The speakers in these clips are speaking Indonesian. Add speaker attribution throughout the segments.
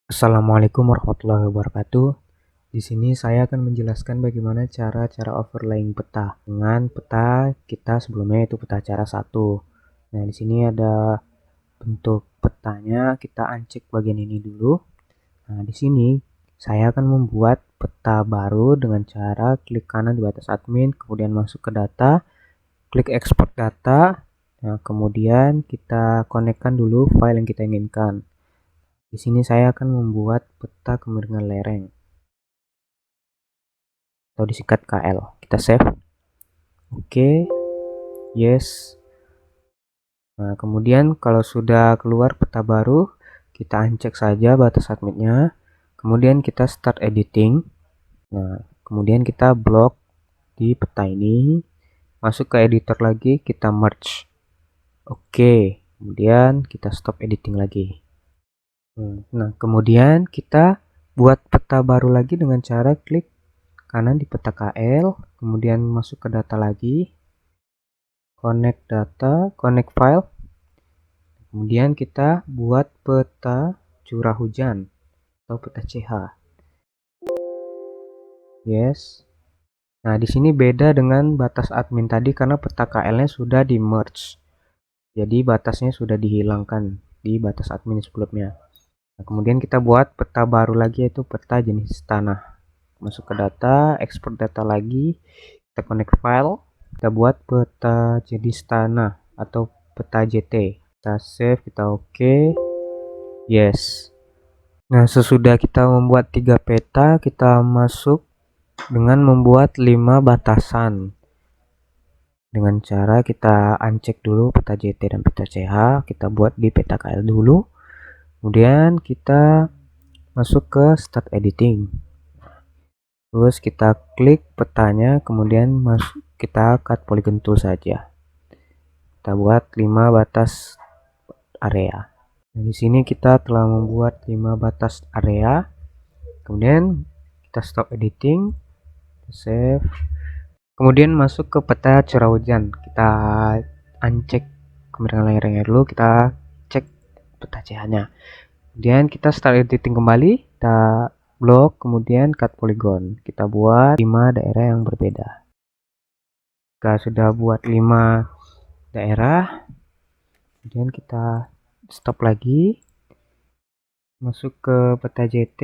Speaker 1: Assalamualaikum warahmatullahi wabarakatuh. Di sini saya akan menjelaskan bagaimana cara overlaying peta dengan peta kita sebelumnya, itu peta cara 1. Nah, di sini ada bentuk petanya, kita uncheck bagian ini dulu. Nah, di sini saya akan membuat peta baru dengan cara klik kanan di batas admin, kemudian masuk ke data, klik export data. Nah, kemudian kita konekkan dulu file yang kita inginkan. Di sini saya akan membuat peta kemiringan lereng atau disingkat KL. Kita save. Oke. Yes. Nah, kemudian kalau sudah keluar peta baru, kita uncheck saja batas adminnya. Kemudian kita start editing. Nah, kemudian kita blok di peta ini. Masuk ke editor lagi, kita merge. Oke. Kemudian kita stop editing lagi. Nah, kemudian kita buat peta baru lagi dengan cara klik kanan di peta KL, kemudian masuk ke data lagi, connect data, connect file, kemudian kita buat peta curah hujan atau peta CH. Yes. Nah, di sini beda dengan batas admin tadi karena peta KL-nya sudah di merge. Jadi batasnya sudah dihilangkan di batas admin sebelumnya. Nah, kemudian kita buat peta baru lagi, yaitu peta jenis tanah. Masuk ke data, export data lagi, kita connect file, kita buat peta jenis tanah atau peta JT. Kita save, kita oke. Yes. Nah, sesudah kita membuat 3 peta, kita masuk dengan membuat 5 batasan. Dengan cara kita uncheck dulu peta JT dan peta CH, kita buat di peta KL dulu. Kemudian kita masuk ke start editing. Terus kita klik petanya, kemudian kita cut polygon tool saja. Kita buat 5 batas area. Nah, di sini kita telah membuat 5 batas area. Kemudian kita stop editing, save. Kemudian masuk ke peta curah hujan. Kita uncheck kemiringan lerengnya dulu, kita cek peta CH-nya. Kemudian kita start editing kembali, kita blok, kemudian cut polygon. Kita buat 5 daerah yang berbeda. Jika sudah buat 5 daerah, kemudian kita stop lagi, masuk ke peta JT,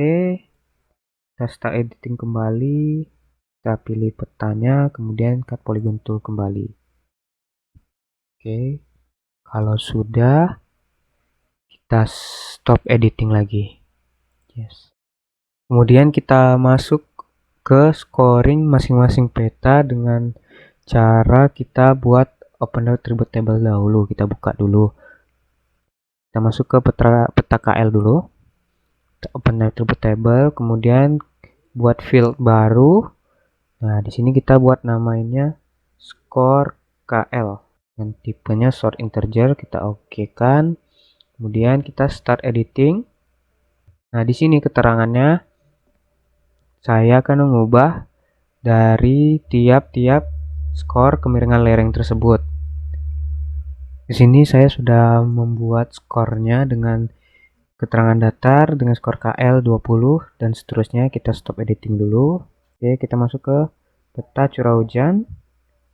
Speaker 1: kita start editing kembali, kita pilih petanya, kemudian cut polygon tool kembali. Oke, kalau sudah, kita stop editing lagi. Yes. Kemudian kita masuk ke scoring masing-masing peta dengan cara kita buat open attribute table dahulu. Kita buka dulu. Kita masuk ke peta KL dulu. Kita open attribute table, kemudian buat field baru. Nah, di sini kita buat namanya score KL dan tipenya short integer, kita oke kan. Kemudian kita start editing. Nah, di sini keterangannya saya akan mengubah dari tiap-tiap skor kemiringan lereng tersebut. Di sini saya sudah membuat skornya dengan keterangan datar dengan skor KL 20 dan seterusnya. Kita stop editing dulu. Oke, kita masuk ke peta curah hujan.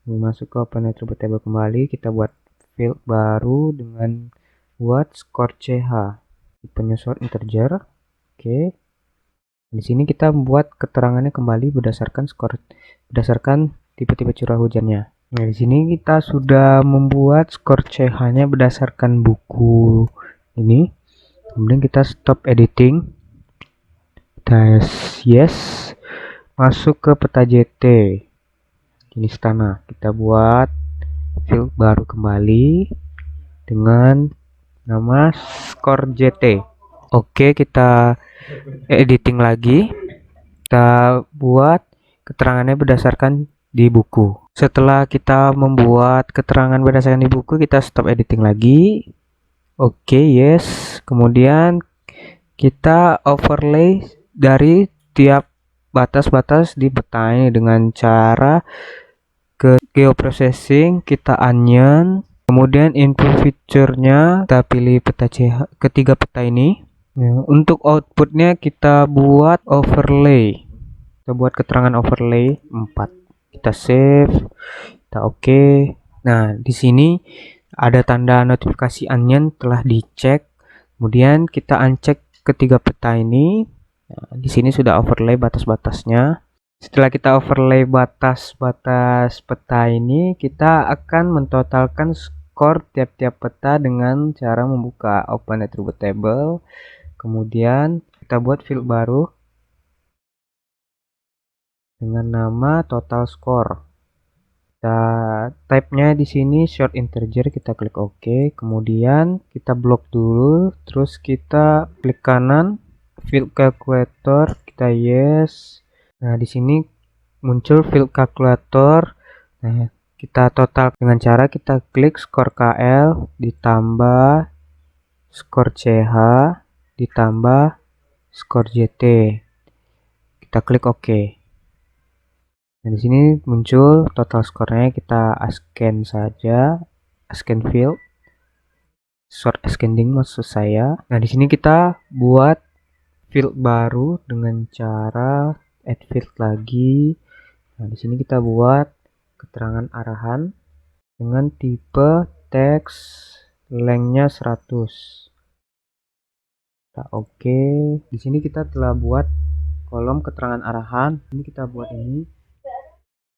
Speaker 1: Masuk ke open attribute table kembali, kita buat field baru dengan buat skor CH. Tipenya short integer. Oke. Di sini kita membuat keterangannya kembali berdasarkan tipe-tipe curah hujannya. Nah, di sini kita sudah membuat skor CH-nya berdasarkan buku ini. Kemudian kita stop editing. Tes yes. Masuk ke peta JT. Jenis tanah. Kita buat field baru kembali dengan nama skor JT. Oke, kita editing lagi. Kita buat keterangannya berdasarkan di buku. Setelah kita membuat keterangan berdasarkan di buku, kita stop editing lagi. Oke, yes. Kemudian kita overlay dari tiap batas-batas di peta ini dengan cara ke geoprocessing, kita onion, kemudian input feature-nya kita pilih peta CH, ketiga peta ini. Nah, untuk outputnya kita buat overlay. Kita buat keterangan overlay 4. Kita save, kita oke. Nah, di sini ada tanda notifikasi onion telah dicek. Kemudian kita uncheck ketiga peta ini. Nah, di sini sudah overlay batas-batasnya. Setelah kita overlay batas-batas peta ini, kita akan mentotalkan skor tiap-tiap peta dengan cara membuka open attribute table. Kemudian kita buat field baru dengan nama total score. Kita type-nya di sini short integer, kita klik OK. Kemudian kita blok dulu, terus kita klik kanan field calculator, kita yes. Nah, di sini muncul field calculator. Nah, kita total dengan cara kita klik skor KL ditambah skor CH ditambah skor JT. Kita klik OK. Nah, di sini muncul total skornya, kita scan saja, scan field, short ascending maksud saya. Nah, di sini kita buat field baru dengan cara add field lagi. Nah, di sini kita buat keterangan arahan dengan tipe teks lengthnya 100. Nah, oke. Di sini kita telah buat kolom keterangan arahan. Ini kita buat ini.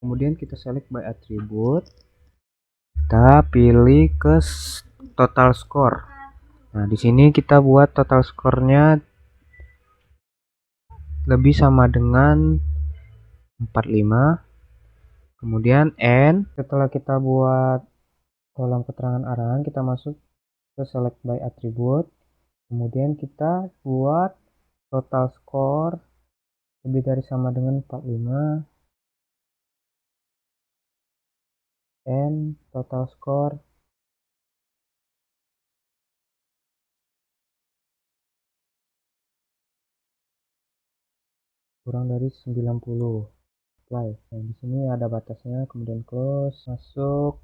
Speaker 1: Kemudian kita select by attribute. Kita pilih ke total score. Nah, di sini kita buat total skornya lebih sama dengan 45. Kemudian N. Setelah kita buat kolom keterangan arahan, kita masuk ke select by attribute. Kemudian kita buat total score lebih dari sama dengan 45. N total score kurang dari 90. Apply. Nah, di sini ada batasnya, kemudian close, masuk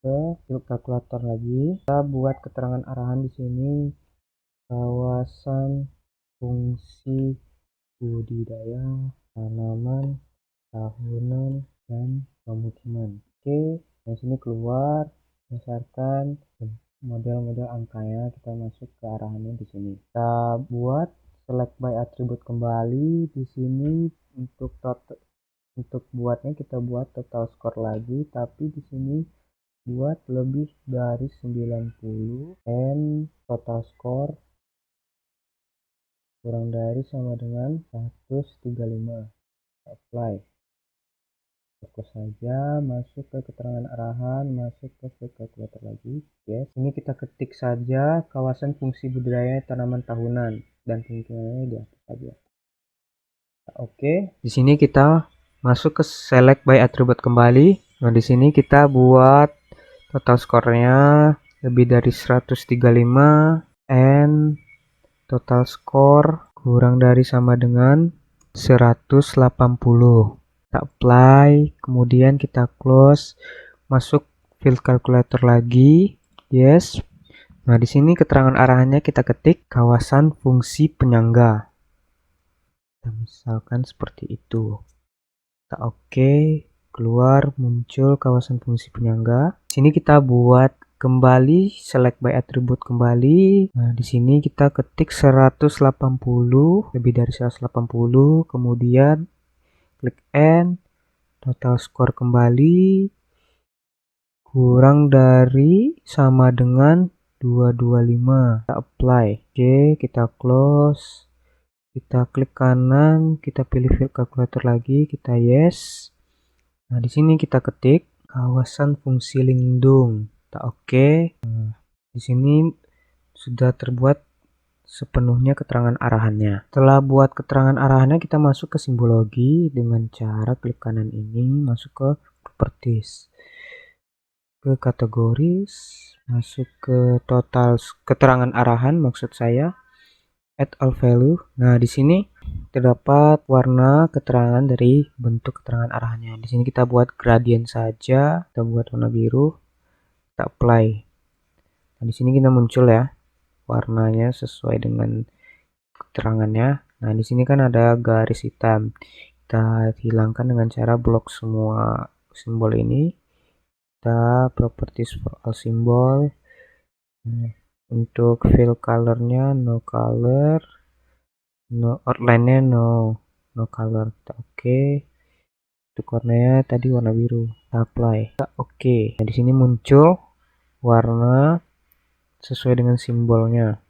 Speaker 1: ke field calculator lagi. Kita buat keterangan arahan di sini kawasan fungsi budidaya tanaman tahunan dan pemukiman. Oke, di sini keluar berdasarkan model-model angkanya, kita masuk ke arahannya di sini. Kita buat select by attribute kembali di sini. Untuk buatnya kita buat total score lagi, tapi di sini buat lebih dari 90 and total score kurang dari sama dengan 135. Apply. Fokus saja, masuk ke keterangan arahan, masuk ke field calculator lagi. Yes, ini kita ketik saja kawasan fungsi budidaya tanaman tahunan dan pemukimannya di atas saja. Oke, di sini kita masuk ke select by attribute kembali. Nah, di sini kita buat total skornya lebih dari 135 and total score kurang dari sama dengan 180. Kita apply, kemudian kita close, masuk field calculator lagi. Yes. Nah, di sini keterangan arahannya kita ketik kawasan fungsi penyangga. Nah, misalkan seperti itu. Kita oke, keluar muncul kawasan fungsi penyangga. Di sini kita buat kembali select by attribute kembali. Nah, di sini kita ketik 180, lebih dari 180, kemudian klik N, total score kembali kurang dari sama dengan 225. Kita apply. Oke, kita close. Kita klik kanan, kita pilih field calculator lagi, kita yes. Nah, di sini kita ketik kawasan fungsi lindung. Kita oke. Nah, di sini sudah terbuat sepenuhnya keterangan arahannya. Setelah buat keterangan arahannya, kita masuk ke simbologi dengan cara klik kanan ini, masuk ke properties, ke kategoris, masuk ke total keterangan arahan, maksud saya add all value. Nah, di sini terdapat warna keterangan dari bentuk keterangan arahannya. Di sini kita buat gradient saja, kita buat warna biru, kita apply. Nah, di sini kita muncul ya warnanya sesuai dengan keterangannya. Nah, di sini kan ada garis hitam. Kita hilangkan dengan cara blok semua simbol ini. Kita properties for all symbol. Nah, untuk fill colornya no color, no outline-nya no color. Kita oke. Untuk warnanya tadi warna biru. Kita apply. Kita oke. Nah, di sini muncul warna sesuai dengan simbolnya.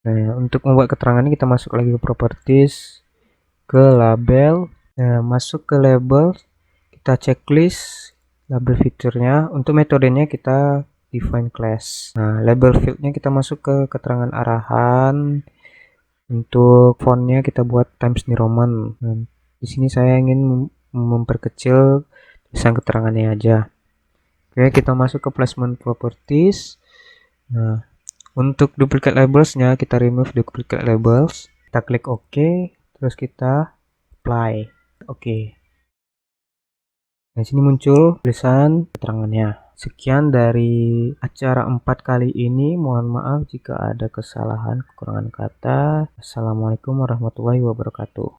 Speaker 1: Nah, untuk membuat keterangan ini kita masuk lagi ke properties, ke label. Nah, masuk ke label, kita checklist label fiturnya. Untuk metodenya kita define class. Nah, label fieldnya kita masuk ke keterangan arahan. Untuk fontnya kita buat Times New Roman. Nah, di sini saya ingin memperkecil tulisan keterangannya aja. Oke, kita masuk ke placement properties. Nah, untuk duplicate labelsnya kita remove duplicate labels. Kita klik OK, terus kita apply. Oke. Nah, sini muncul tulisan keterangannya. Sekian dari acara 4 kali ini. Mohon maaf jika ada kesalahan, kekurangan kata. Assalamualaikum warahmatullahi wabarakatuh.